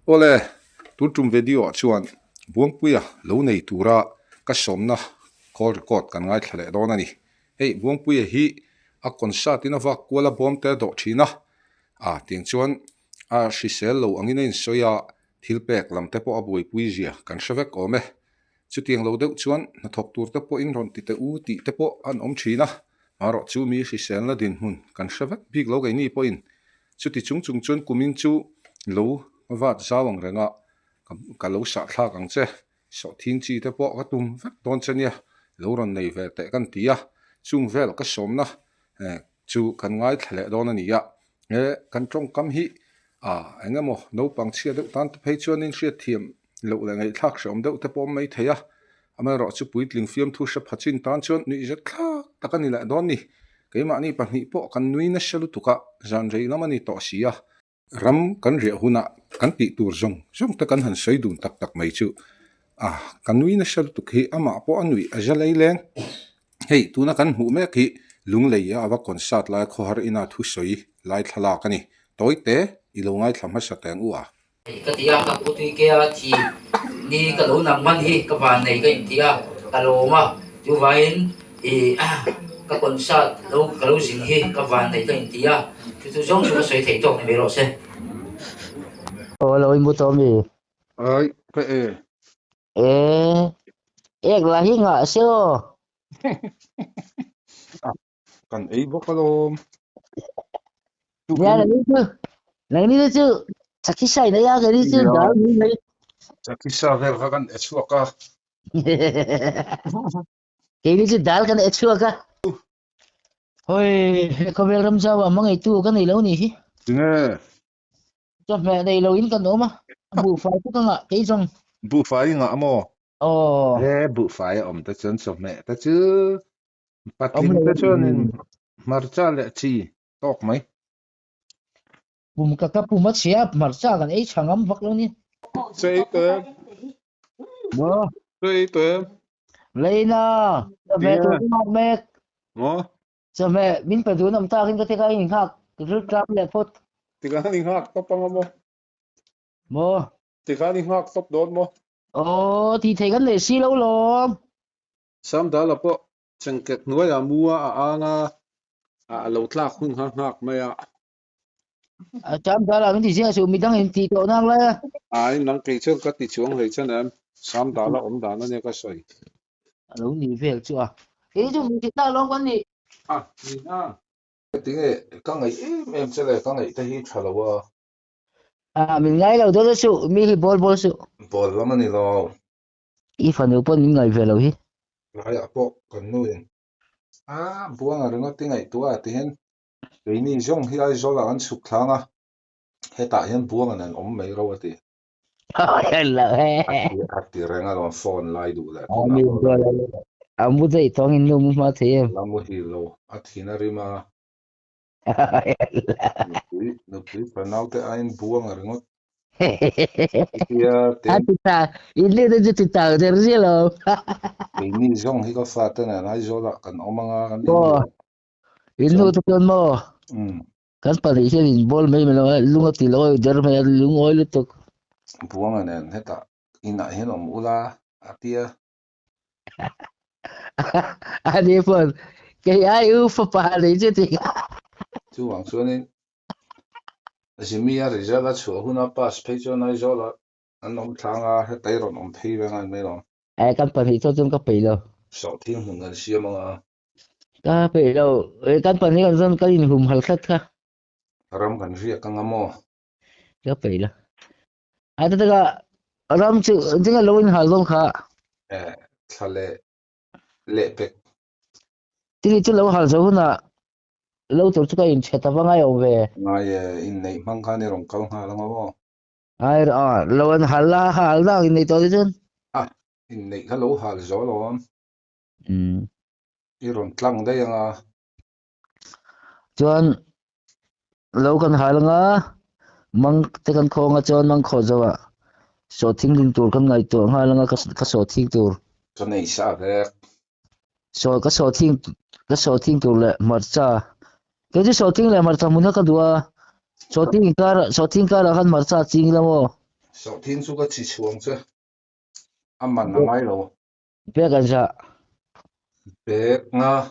Ole tu tum video chuan buang puya lo nei tura ka somna call record kan ngai thle don ani hei buang puya hi a concert in awak kuala bom te do thina a ting chuan a hrisel lo angin in soya thilpek lam te po abui puizia kan shavek ome chu tiang lo deuh chuan na thok tur te po in ron ti te u ti te po an om thina maro chu mi hrisel na din hun kan shavek big lo gai ni po in chu ti chung chung chuan kumin chu lo wat zawang renga ka lo sa thla kang che so thin chi te po ka tum vek don chania lo ron nei ve te kan tia chung vel ka somna chu kan ngai thle don ani ya kan tong kam hi engemaw naupang chia deuh tan te phei chuan in hriat thiam lo la ngai thlak hrawm deuh te pawm mai theia amaro chu puitling fiam thu hra phachin tan chuan ni zet thlak takani la don ni keima ni pahnih po kan nui na shalu tuka zan rei lamani to sia ram kan ria huna kan ti tur zong te kan han sei dun tak tak mai chu kan nui na shalu tuk hi ama po anui ajalei leng hei tuna kan hu me ki lunglei ya awa concert lai kho har ina thu soi lai thala kani toite ilongai thamha sateng u ka tia ka puti ke a thi ni ka lo nang man hi ka van nei ka intia ka lo ma chu vain ka concert lo sing hi ka van nei ka intia tu jong chu soi thei tok ni ro se Ôi lỗi mua tôm gì? ai pe Ê, ek là hi ngọ siêu. kan ei bokalom Nhà là đi chứ. Này đi chứ. Chắc khi sai đấy cái đi chứ. Đó đi đấy. Sakisa vel kan echuaka Cái đi chứ đal cái extra cả. Ôi, có về làm sao mà ngày tu cái này lâu nhỉ? dinge Cho mẹ này lâu in cái nữa mà. Bù phải cái ngọ cái trong. bu fai nga mo Ồ, bu fai om ta chen so me ta chu ông patling này ta chuan in marcha le chi tok mai bùm cái bùm mất xía mà sao cái ấy chẳng ấm vật luôn nhỉ? sei te Bố, lấy nào. Cho mẹ Yeah. tôi cũng học mẹ. mo Cho mẹ mình phải tôi nằm ta khi cái hình khác. Cái rút rap lẹ phốt. tiga ni hak to pang mo Bố. tiga ni hak top don mo Ồ, thì thấy cái này xí lâu lắm. sam da la po chengkek nuai a mua anga lo tla khun hak mai Chăm ta là cái gì chứ, mình đang hình thì cậu năng lên. ai nang ke chong ka ti chuang hei chan em sam da la om da na ne ka soi Đúng nhỉ, về chưa? Thế chứ mình chỉ ta lo con gì? ni na tinge ka ngai em se le ka ngai ta hi thalawa Mình ngay đầu đó sự, mình thì bol sự. bol la mani lo Ý phần đầu mình ngay về rồi hi. lai a po kan nuin buang a renga tingai tua ti hen reini jong hi ai zola an suk thanga heta hian buang an om mai ro ati Ôi là he. ati renga lon phone lai du la Mình rồi là muốn dậy to nghìn lông mà thế. lamu hi lo athina rima no pui panau te ain buang a rengot tia ten Ta, ini tu kita dari sini loh. reini jong hi ka fa te na ai zola kan omanga kan Oh, ini tu kan mau. mm Kan pada isi bol mai mai lunga tilo jar mai lunga oil tu. buang an heta ina hen om ula atia Ada pun. Kayak ayu fapahari je tu. chu wang chuanin Jimmy a rizala chu huna pas phei chuan ai zola an om thanga hetai ron om phei wengan mai lo Kan pada itu tu kan pelo. so thing hun an siamanga Kan pelo. Kan pada ni kan kan ini hum halkat ka. ram kan ria kangamo Kan pelo. Ada tu ka ram tu jangan lawin halong ka. thale le pek Tini tu law hal jauh na. Law tu kan in chat apa ngai ove. ngai in nei mang kha ni rong kal nga langamo Ai lawan hal dah ini tu tu. in nei halo hal zo lo i ron tlang dai anga Chuan law kan hal nga. Mang tekan kho nga chuan mang kho jawa. So thing ding tur kan ngai tu hal nga ka so thing tur. cho nei sa ve So ka so thing tur le marcha. Cái chứ so thing le marcha mun ka dua. So thing kar kan marcha ching la mo. so thiên su cái chỉ xuống chứ âm mình là mấy đâu Be kan sa. bé nga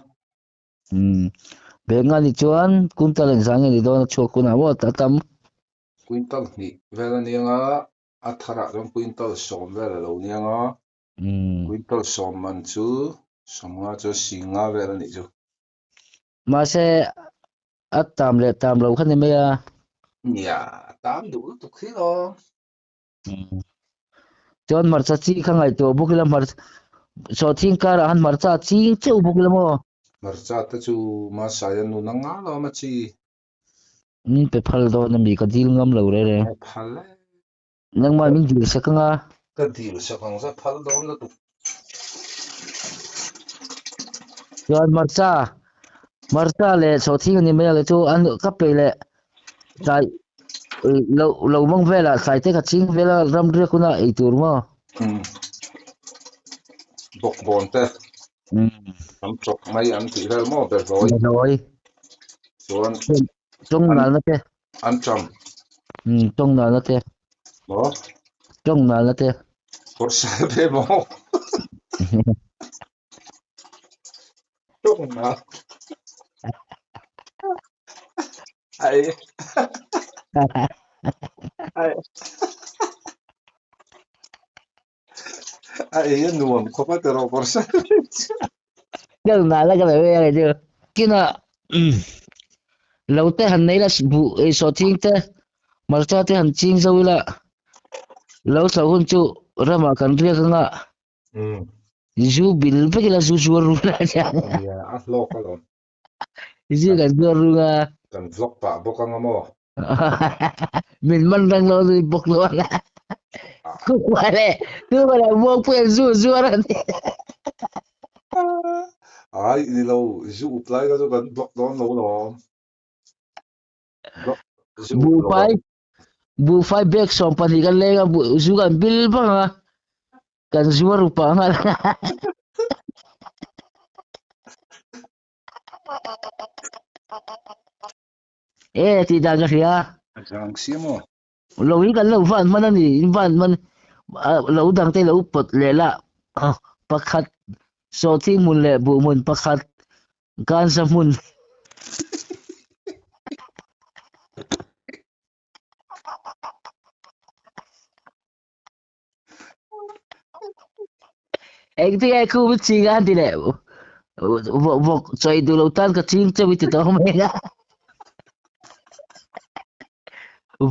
Be nga ni chuan kuntal en sang ni don chok kuna mo tatam. quintal ni về là niang à thara trong quintal som về là lâu niang à quintal som man chu som nga chu singa về là ni chu Ma se atam le tam lo khan ni me ya. nhà tám đủ tục khí lo Chuan marcha chi khangai to bukila mar so thing kar han marcha chi cheu bukila mo. marcha ta chu ma sayan nu nanga lo ma chi Min pe phal do na mi ka dil ngam lo re re. phal Nang ma min dil sa ka nga. cái điều sao không sao phal đó là tục Chuan marcha le so thing ni me le chu an ka pe le sai lo mong vela sai te ka ching vela ram re kuna ei tur mo. bọc bòn te ăn chọc mấy ăn thì ra mò bể rồi Rồi. chuan Trong na na te. ăn chậm Trong na na te. đó Trong na na te. có sai thế mò chúc mà ai ai ai nuông không phải rồi có sai Trong na la ka le ve chứ. Kina lo te han nei la bu e so thing te marcha te han ching zo la lo so hun chu rama kan ria ka nga ju bil pe la ju ru la ja ya lo ka lo ju kan ru nga kan vlog pa bo ka ngamo min man rang lo ni bok lo la ku wale mo pu ju ra ni ai ni lo zu plai ka kan vlog don lo lo vlog zu bu fai back som pan hi kan le ga bu ju kan bil pa nga kan ju ru pa nga ti da ga ya jang siamo lo hi kan lo van man ni van man lo dang te lo pot le la pakhat so thi mun le bu mun pakhat kan sa mun ek ti ai ku chi gan ti le vo choi du lo tan ka ching che wi ti to me ga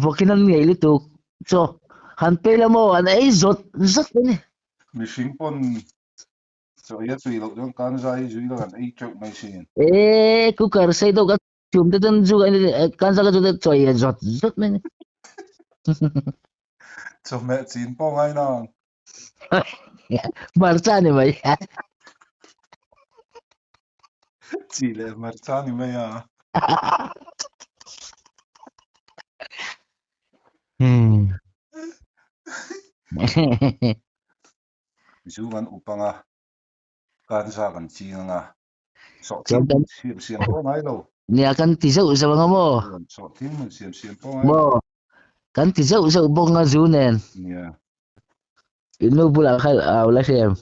vo kinan ngai li tu cho han pe la mo an ai zot ni mi pon so ya tui lo dong kan zai zui lo kan ai chok mai sin ku kar sai do ga chum te tan ju kan sa ga ju choi zot me ni cho mẹ chín pong ai nào marcha ni mai chỉ là mặt cha thì mày à chú vẫn upang à can sa kan chi nga so tim xiêm pong ai đâu ni akan ti sa nga mo so tim xiêm pong ai mo kan ti sa bong nga zu nen yeah inu pula khal la sem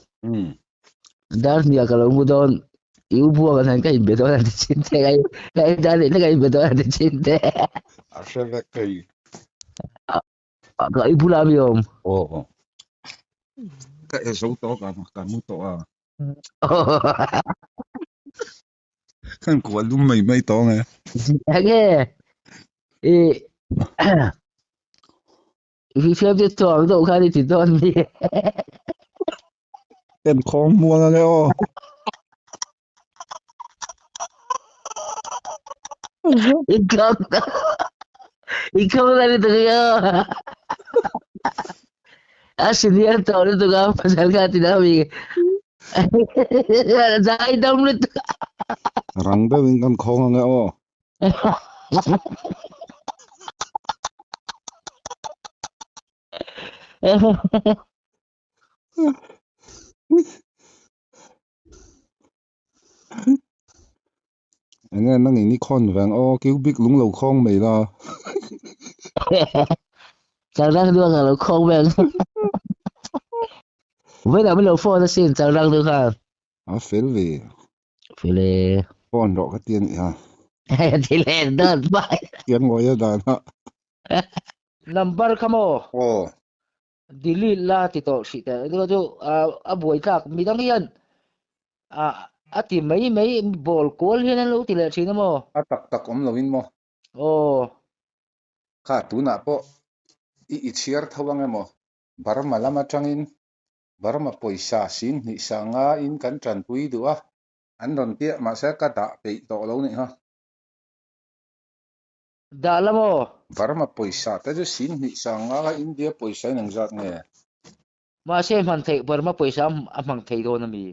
dar ni akalo mu don iu bu kan kai be do na chinte kai dar ni kai be do na chinte à sẽ về cây ka ibu la biom oh cái số to cả mu to à kan ko lum mai to nghe age fi phép de to do ka ti don ni em không mua nghe ô ikaw na rin kayo senior to ulit ka pasal ka tinami dahil daw ulit răng đó mình kan không nghe ô nghe nó nghĩ con vàng ô kêu biết lúng lầu không mày là chẳng răng được là nó không bèn với là mới lâu phô nó xin chẳng răng được à à phèn về phải lệ con đó cái tiền à thì lên đơn bài tiền ngồi ở đó nó number kamo ô delete la ti to si ta do jo a buai tak mi dang hian a ti mấy bol kol hian lo ti le thina mo à tak om lovin mo o kha tu na po i chiar thawang emo barma lama tangin barma poisa sin ni sanga in kan tran pui duwa an ron tia ma sa ka da pe to lo ni ha da la mo barma poisa ta ju sin ni sanga ga india poisa nang zat nge ma se man thei bar ma paisa a mang thei do na mi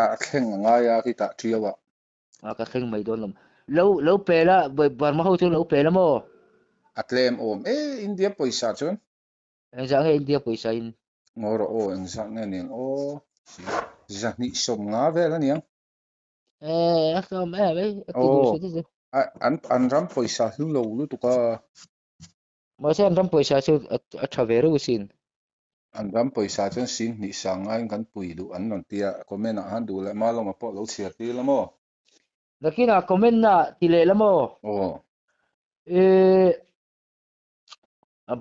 a thleng nga ya ki ta triawa a ka theng mai do lam lo pe la bar ma ho chu lo pe la mo atlem om e india poisa chon en za nge india paisa in ngoro o ang sa nge ning o za ni som nga ve la niang a kam mai ti du o se ti an ram poisa lu lo lu tu ka ma se an ram paisa chu a thaveru sin an ram poisa chon sin ni sanga in kan pui du an non tia comment a han du le ma lo ma po lo chia ti la mo lakina comment na ti le la mo o e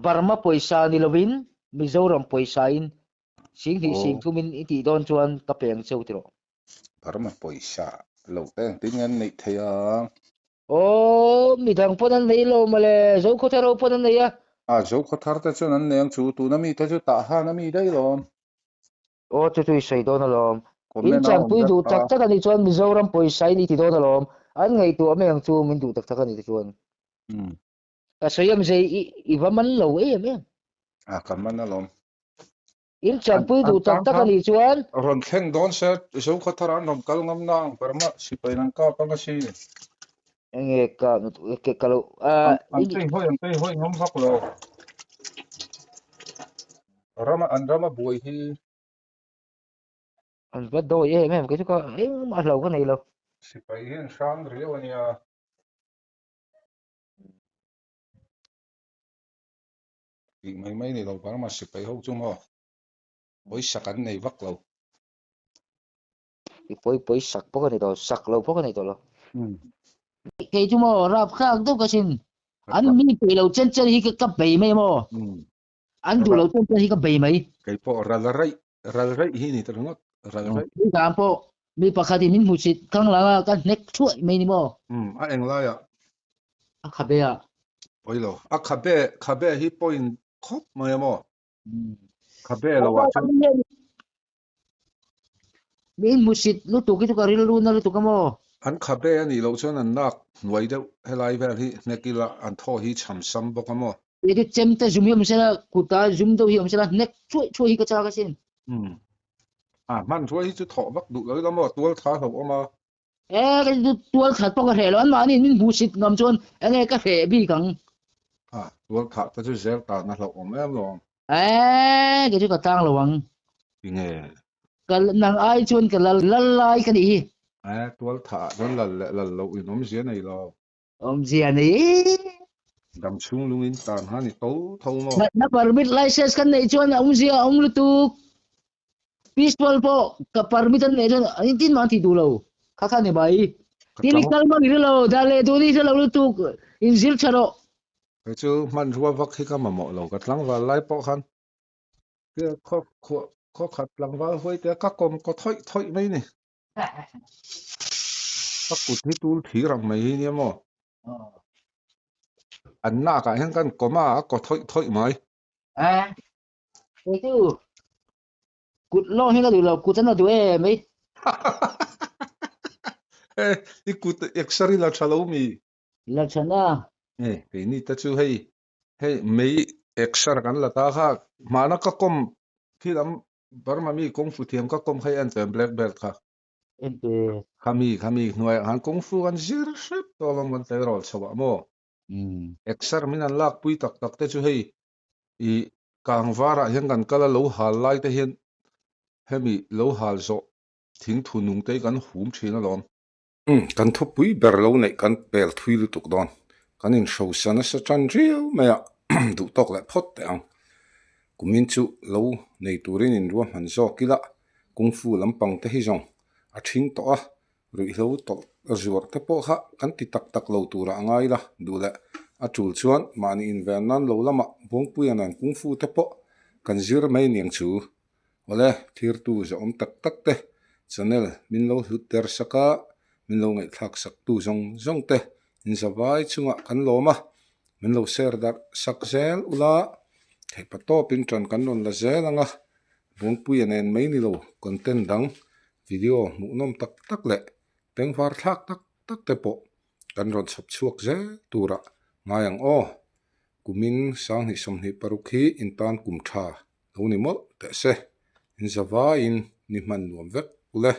Burma paisa ni lovin Mizoram paisa in sing thi sing o thu min iti don chuan ka peng cheu tiro barma poisa lo te tin ngan nei thea o mi thang pon an nei lo male zo ko tharo pon an nei ya a zo khathar ta chon an neng chu tu na mi ta chu ta ha na mi dai lom o chu chu sei don alom in comment a chang om pui dat du ta tak tak ani chuan Mizoram paisa in iti don alom an ngei tu ameng chu min du tak tak ani chuan a sayam sei i vaman lo em a kaman na lom in chang pui du an tak tang tak tha ani chuan ron thleng don se zo khathar an nom kal ngam nang barma si pai nang ka pa nga si nge ka ke kalo an tei hoi ngam hak lo an rama buai hi an va do ye em cái chu ka ma lo ka nei lo si pai hi sang rio ania i mai ni lo barma si pai ho chu mo oi sakan nei vak lo i poi sak po ka nei to sak lo po ka nei to lo ừ cái chú mò rap khác đâu cái xin anh mi bị lâu chân chân hi cái bể mấy mò ừ anh đủ lâu chân chân hi cái bể mấy cái po ral rai hi ni tarungot ral rai mi cảm po mi pakati min musit kang langa kan nek chuai mấy ni mò a eng la ya à khabe à oi lo a khabe hi point khop mai mo khabe lo wa chu min musit lu tu cái ril lu na lu tu kamo an khabe ani lo chon an nak nuai deuh helai vel hi nekila an tho hi cham sam bok mo cái chem ta zoom hiam sela kuta zoom đâu hiam sela nek chuai hi cái cha cái xin man chuai hi chu tho vak du lo lo mo tual tha ho ma cái tual khat po ka he lo an ma ni min musit ngam chuan anh cái he bi kang tual tha ta chu zel ta na lo om em lo cái chú ka tang lo wang nge cái nang ai chuan cái lai cái ni tual tha don la lo inom zia nei lo om zia ni dam chung lungin tan ha ni to tho mo na permit license kan nei chuan om zia om lu tu peaceful po ka permit an nei chuan ani tin man ti du lo kha ni bai tini kalma ni lo dale tu ni lo lu tu in zil charo cái chu man ruwa vak hi ka ma mo lo ka tlang wa lai po khan ke kho khat lang wa hoi te ka kom ko thoi mai ni ka kut hi tul thi rang mai hi ni mo an na ka hen kan koma ko thoi mai cái tu cút lo hi ka du lo cút na du mấy i kut exari la chalo mi la chana cái ni ta chu hei mei exar kan la ta kha mana ka kom khi lam barma mi kung fu thiam ka kom khai an tem black belt kha ente khami nuai han kung fu an zir ship to lom kan te rol chawa mo exar min an lak pui tak te chu hei i kang vara hian kan kala lo hal lai te hian hemi lo hal zo thing thu nung te kan hum thina lom kan thu pui ber lo nei kan pel thui lu tuk don kan in show sana sa chan riu maya du tok le phot te ang kumin chu lo nei turin in ruam han zo kila kung fu lampang te hi jong a thing to a rui lo to zuar te po kha kan ti tak tak lo tura angai la du le a chul chuan mani in van nan lo lama bongpui anan kung fu te po kan zir mai niang chu ole thir tu zo om tak tak te channel min lo hu ter saka min lo ngai thak sak tu zong zong te in zawai chunga kan loma min lo share dar sak zel ula thei pato pin tran kan non la zelanga bongpui anen mai ni lo content dang video mu nom tak tak le teng var thak tak tak te po kan ron chop chuak ze tura ngai ang o kumin sang ni som ni parukhi in tan kum tha lo ni mol te se in zawa in ni man nuam vek ule